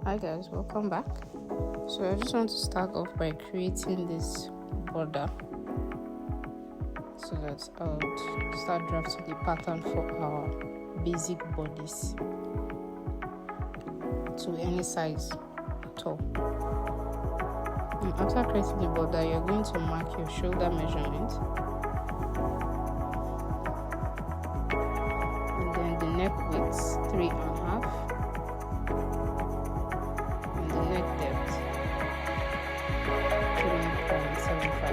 Hi guys, welcome back. So I just want to start off by creating this border so that I'll start drafting the pattern for our basic bodice to any size at all. And after creating the border, you're going to mark your shoulder measurement and then the neck width 3.5 and the neck depth 3.75.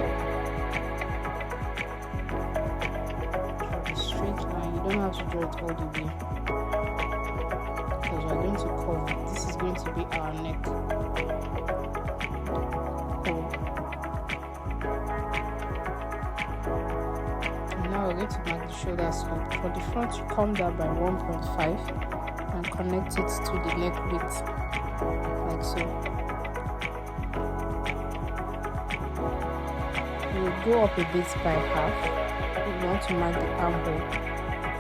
For the straight line, you don't have to draw it all the way because we're going to curve it. This is going to be our neck. Now we're going to mark the shoulder slope. For the front, you come down by 1.5 and connect it to the neck width, like so. You will go up a bit by half. You want to mark the armhole.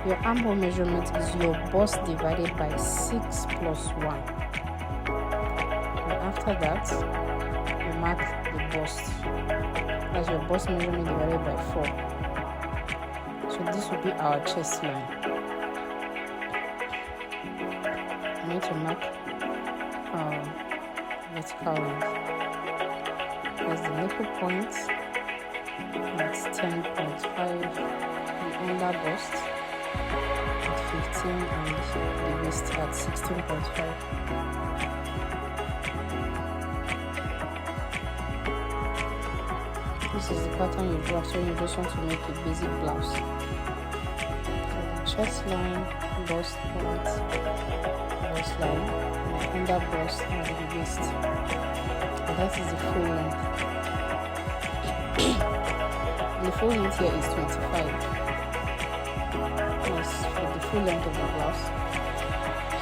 Your armhole measurement is your bust divided by 6 plus 1. And after that, you mark the bust. That's your bust measurement divided by 4. So this will be our chest line. I'm going to mark vertical line. That's the nipple point. That's 10.5. The under bust at 15 and the waist at 16.5. This is the pattern you draft when you just want to make a basic blouse. Chest line, bust point, bust line, and under bust and the waist. And that is the full length. The full length here is 25. Yes, for the full length of the blouse.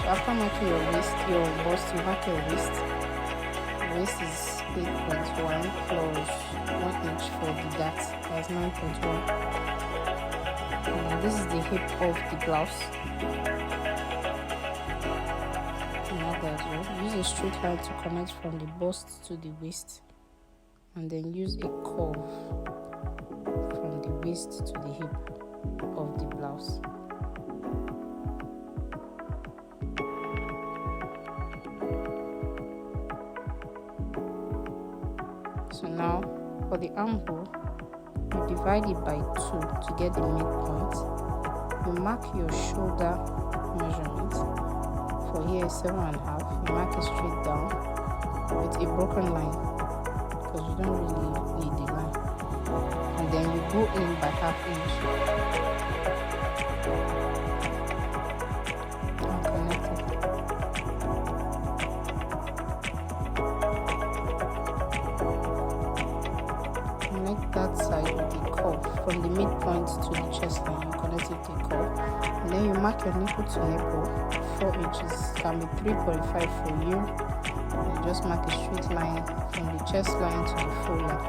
So after marking your waist, your bust, you mark your waist. The waist is 8.1 plus 1 inch for the dart. That's 9.1. And this is the hip of the blouse. Use a straight line to connect from the bust to the waist, and then use a curve from the waist to the hip of the blouse. So now for the armhole, you divide it by 2 to get the midpoint. You mark your shoulder measurement. For here is 7.5. You mark it straight down with a broken line because you don't really need the line. And then you go in by ½ inch and connect it. Connect that side with a curve from the midpoint to the chest line. You connect it with a curve, and then you mark your nipple to nipple. 4 inches can be 3.5 for you. And just mark a straight line from the chest line to the full length.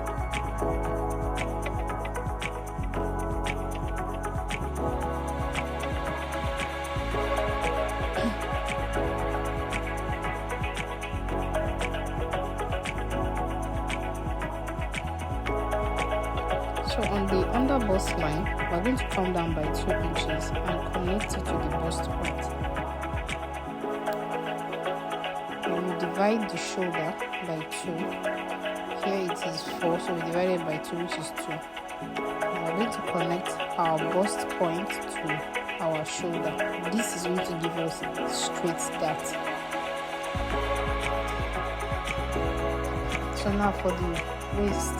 So on the under bust line, we're going to come down by 2 inches and connect it to the bust point. Divide the shoulder by 2. Here it is 4, so we divide it by 2, which is 2. Now we're going to connect our bust point to our shoulder. This is going to give us straight dart. So now for the waist,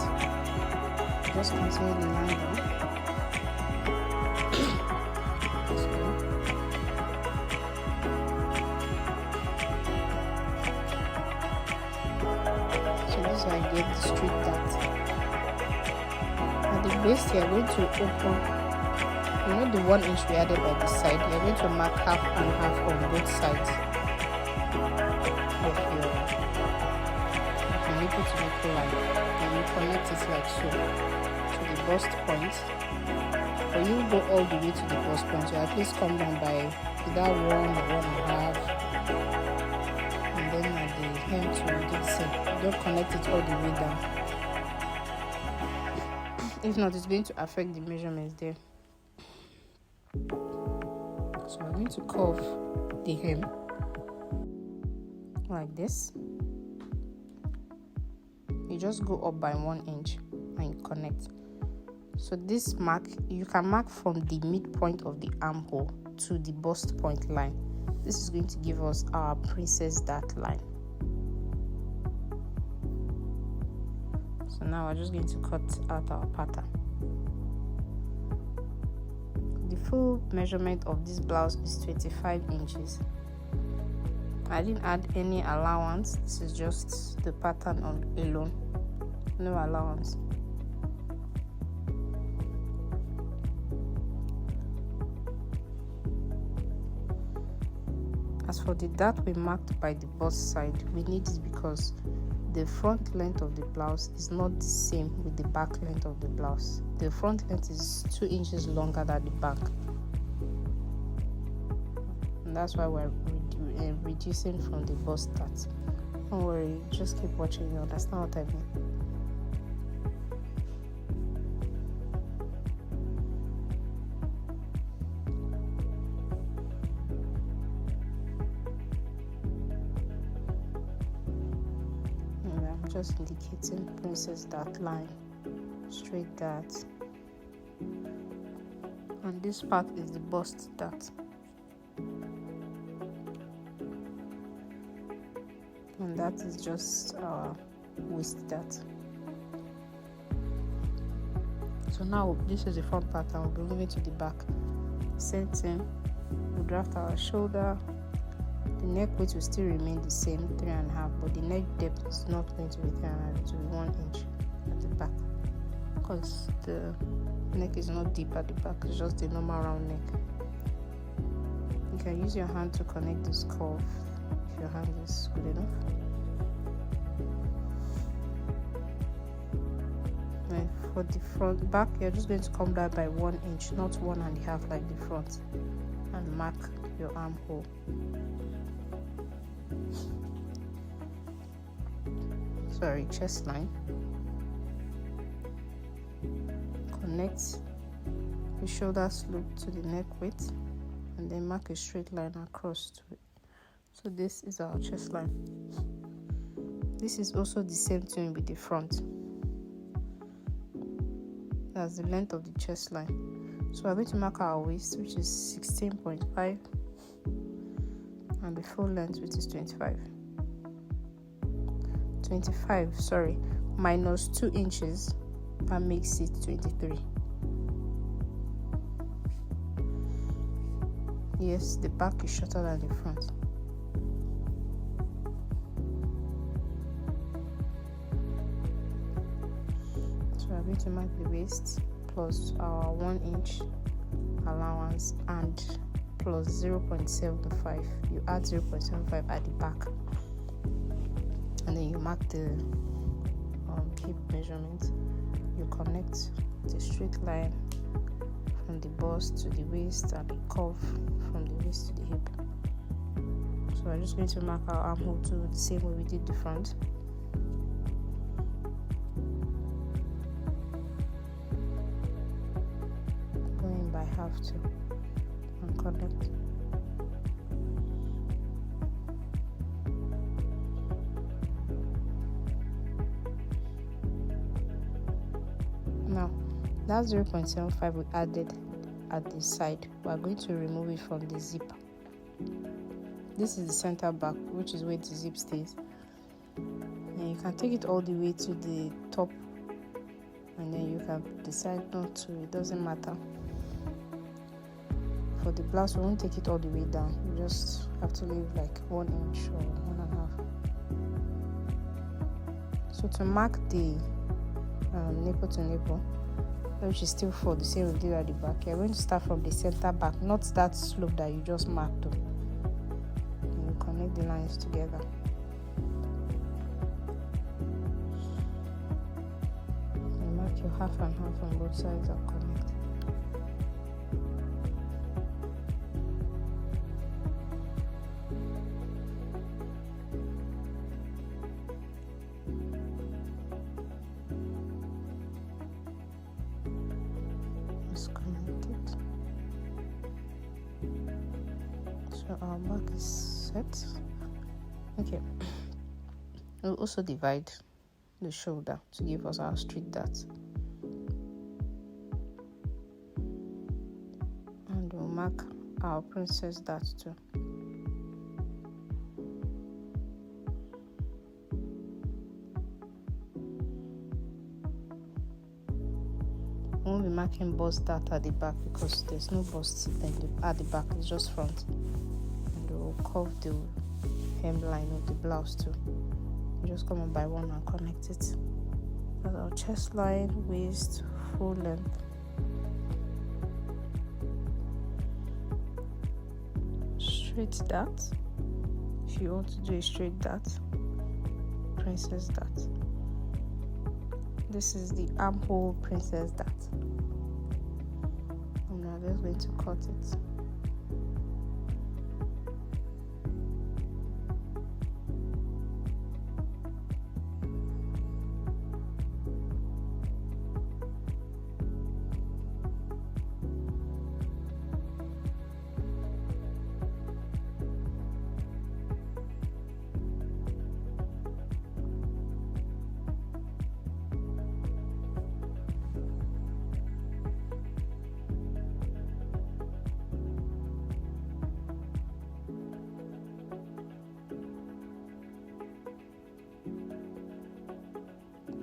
just continue the line down. So I get the straight dart. At the waist, you are going to open, the 1 inch we added by the side. You are going to mark half and half on both sides of your nipple to nipple line, and you connect it like so to the bust point. But you go all the way to the bust point, so at least come down by either 1 or 1.5, and then at the hem to this hem. Don't connect it all the way down. If not, it's going to affect the measurements there. So I'm going to curve the hem like this. You just go up by 1 inch and you connect. So this mark, you can mark from the midpoint of the armhole to the bust point line. This is going to give us our princess dart line. So now we're just going to cut out our pattern. The full measurement of this blouse is 25 inches. I didn't add any allowance. This is just the pattern alone. No allowance. As for the dart we marked by the bust side, we need it because the front length of the blouse is not the same with the back length of the blouse. The front length is 2 inches longer than the back. And that's why we're reducing from the bust dart. Don't worry, just keep watching, you understand what I mean. Just indicating princess dart line, straight dart, and this part is the bust dart, and that is just our waist dart. So now this is the front part, and we'll be moving to the back. Same thing, we'll draft our shoulder. The neck width will still remain the same, 3.5, but the neck depth is not going to be 3.5, it will be 1 inch at the back, because the neck is not deep at the back, it's just the normal round neck. You can use your hand to connect this curve if your hand is good enough. And for the front back, you're just going to come back by 1 inch, not 1.5 like the front, and mark your armhole. Sorry, chest line. Connect the shoulder slope to the neck width, and then mark a straight line across to it. So this is our chest line. This is also the same thing with the front. That's the length of the chest line. So we're going to mark our waist, which is 16.5, and the full length, which is 25, minus 2 inches, that makes it 23. Yes, the back is shorter than the front. So we're going to mark the waist plus our 1 inch allowance and plus 0.75. You add 0.75 at the back, and then you mark the hip measurement. You connect the straight line from the bust to the waist and the curve from the waist to the hip. So we're just going to mark our armhole too, the same way we did the front. Going by half to and connect. Now, that 0.75 we added at the side, we are going to remove it from the zip. This is the center back, which is where the zip stays. And you can take it all the way to the top, and then you can decide not to, it doesn't matter. For the blouse, we won't take it all the way down. You just have to leave like 1 inch or 1.5. So to mark the nipple to nipple, which is still for the same we did at the back, you're going to start from the center back, not that slope that you just marked up. And you connect the lines together. You mark your half and half on both sides and connect. So our back is set. Okay, we'll also divide the shoulder to give us our straight dart, and we'll mark our princess dart too. We won't be marking bust dart at the back because there's no bust at the back, it's just front. And we'll curve the hemline of the blouse too. Just come on by one and connect it. That's our chest line, waist, full length. Straight dart. If you want to do a straight dart, princess dart. This is the armhole princess dart. And now we're just going to cut it.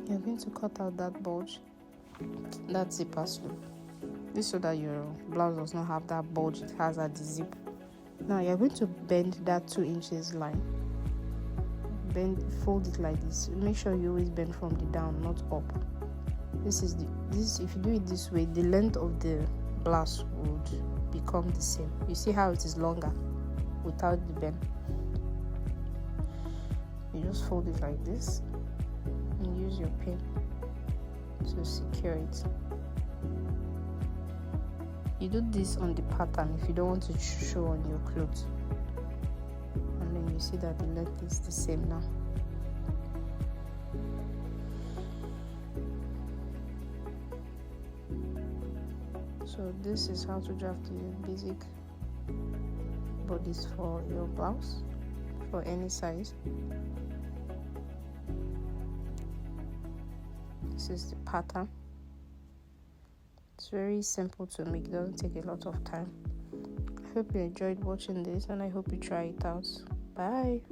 You're going to cut out that bulge, that zipper slope. This so that your blouse does not have that bulge it has at the zip. Now you're going to bend that 2 inches line. Fold it like this. Make sure you always bend from the down, not up. This if you do it this way, the length of the blouse would become the same. You see how it is longer without the bend. You just fold it like this and use your pin to secure it. You do this on the pattern if you don't want to show on your clothes, and then you see that the length is the same now. So this is how to draft the basic bodice for your blouse for any size. This is the pattern. It's very simple to make, it doesn't take a lot of time. I hope you enjoyed watching this and I hope you try it out. Bye.